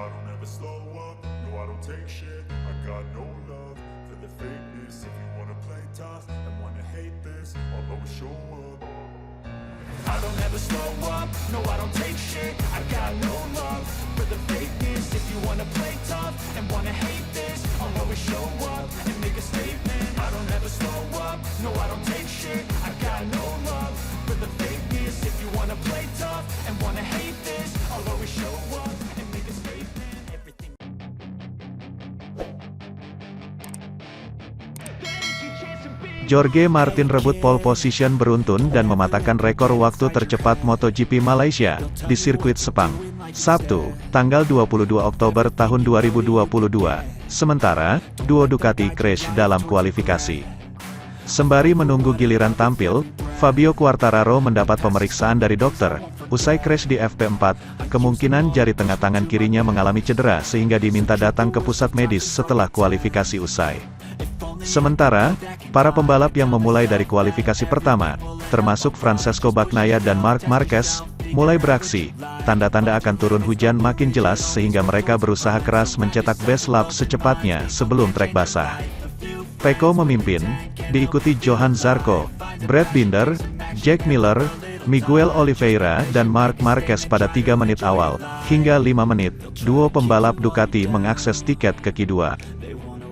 I don't ever slow up, no I don't take shit. I got no love for the fakeness. If you wanna play tough and wanna hate this, I'll always show up. I don't ever slow up, no I don't take shit. I got no love for the fakeness. If you wanna play tough and wanna hate this, I'll always show up and make a statement. I don't ever slow up, no I don't take shit. I got no love for the fakeness. If you wanna play tough and wanna hate this, I'll always show up and make a statement. Everything. Jorge Martin rebut pole position beruntun dan mematahkan rekor waktu tercepat MotoGP Malaysia di sirkuit Sepang, Sabtu, tanggal 22 Oktober tahun 2022. Sementara, duo Ducati crash dalam kualifikasi. Sembari menunggu giliran tampil, Fabio Quartararo mendapat pemeriksaan dari dokter. Usai crash di FP4, kemungkinan jari tengah tangan kirinya mengalami cedera sehingga diminta datang ke pusat medis setelah kualifikasi usai. Sementara, para pembalap yang memulai dari kualifikasi pertama, termasuk Francesco Bagnaia dan Marc Marquez, mulai beraksi. Tanda-tanda akan turun hujan makin jelas sehingga mereka berusaha keras mencetak best lap secepatnya sebelum trek basah. Pecco memimpin, diikuti Johan Zarco, Brad Binder, Jack Miller, Miguel Oliveira dan Marc Marquez pada 3 menit awal. Hingga 5 menit, duo pembalap Ducati mengakses tiket ke Q2.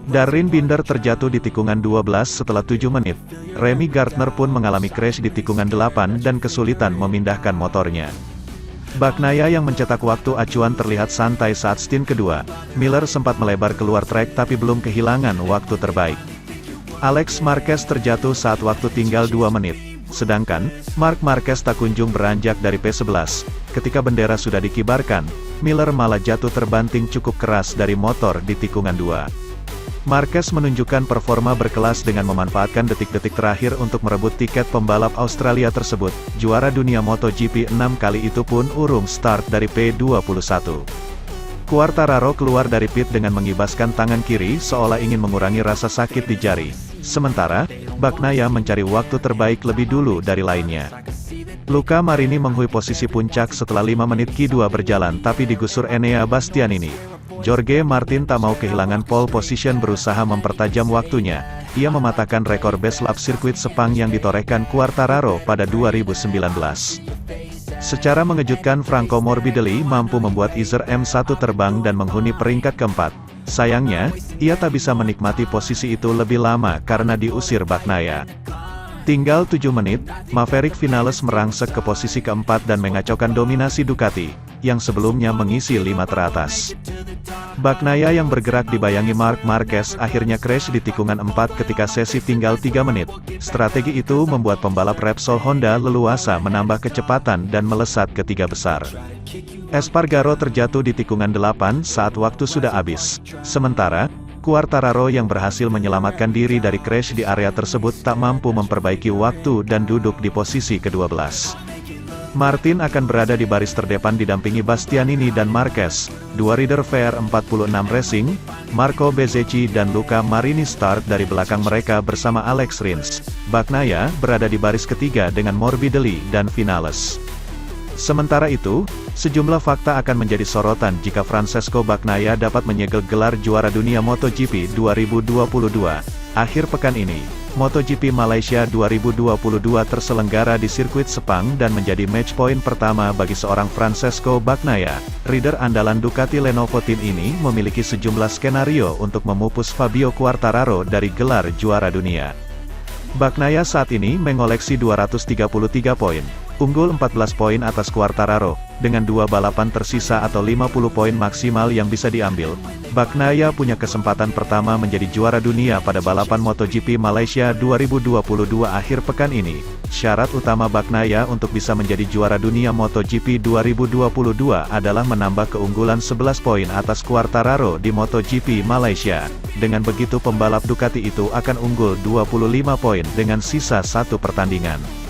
Darryn Binder terjatuh di tikungan 12 setelah 7 menit. Remy Gardner pun mengalami crash di tikungan 8 dan kesulitan memindahkan motornya. Bagnaia yang mencetak waktu acuan terlihat santai saat stint kedua. Miller sempat melebar keluar trek tapi belum kehilangan waktu terbaik. Alex Marquez terjatuh saat waktu tinggal 2 menit. Sedangkan, Marc Marquez tak kunjung beranjak dari P11. Ketika bendera sudah dikibarkan, Miller malah jatuh terbanting cukup keras dari motor di tikungan 2. Marquez menunjukkan performa berkelas dengan memanfaatkan detik-detik terakhir untuk merebut tiket pembalap Australia tersebut. Juara dunia MotoGP 6 kali itu pun urung start dari P21. Quartararo keluar dari pit dengan mengibaskan tangan kiri seolah ingin mengurangi rasa sakit di jari. Sementara, Bagnaia mencari waktu terbaik lebih dulu dari lainnya. Luca Marini menghui posisi puncak setelah 5 menit Q2 berjalan tapi digusur Enea Bastianini. Jorge Martin tak mau kehilangan pole position berusaha mempertajam waktunya. Ia mematahkan rekor best lap sirkuit Sepang yang ditorehkan Quartararo pada 2019. Secara mengejutkan Franco Morbidelli mampu membuat Izer M1 terbang dan menghuni peringkat keempat. Sayangnya, ia tak bisa menikmati posisi itu lebih lama karena diusir Bagnaia. Tinggal 7 menit, Maverick Vinales merangsek ke posisi keempat dan mengacaukan dominasi Ducati, yang sebelumnya mengisi 5 teratas. Bagnaia yang bergerak dibayangi Marc Marquez akhirnya crash di tikungan 4 ketika sesi tinggal 3 menit. Strategi itu membuat pembalap Repsol Honda leluasa menambah kecepatan dan melesat ke 3 besar. Espargaro terjatuh di tikungan 8 saat waktu sudah habis. Sementara, Quartararo yang berhasil menyelamatkan diri dari crash di area tersebut tak mampu memperbaiki waktu dan duduk di posisi ke-12. Martin akan berada di baris terdepan didampingi Bastianini dan Marquez. Dua rider VR46 Racing, Marco Bezzecchi dan Luca Marini start dari belakang mereka bersama Alex Rins. Bagnaia berada di baris ketiga dengan Morbidelli dan Vinales. Sementara itu, sejumlah fakta akan menjadi sorotan jika Francesco Bagnaia dapat menyegel gelar juara dunia MotoGP 2022. Akhir pekan ini, MotoGP Malaysia 2022 terselenggara di sirkuit Sepang dan menjadi match point pertama bagi seorang Francesco Bagnaia. Rider andalan Ducati Lenovo Team ini memiliki sejumlah skenario untuk memupus Fabio Quartararo dari gelar juara dunia. Bagnaia saat ini mengoleksi 233 poin. Unggul 14 poin atas Quartararo, dengan 2 balapan tersisa atau 50 poin maksimal yang bisa diambil. Bagnaia punya kesempatan pertama menjadi juara dunia pada balapan MotoGP Malaysia 2022 akhir pekan ini. Syarat utama Bagnaia untuk bisa menjadi juara dunia MotoGP 2022 adalah menambah keunggulan 11 poin atas Quartararo di MotoGP Malaysia. Dengan begitu pembalap Ducati itu akan unggul 25 poin dengan sisa 1 pertandingan.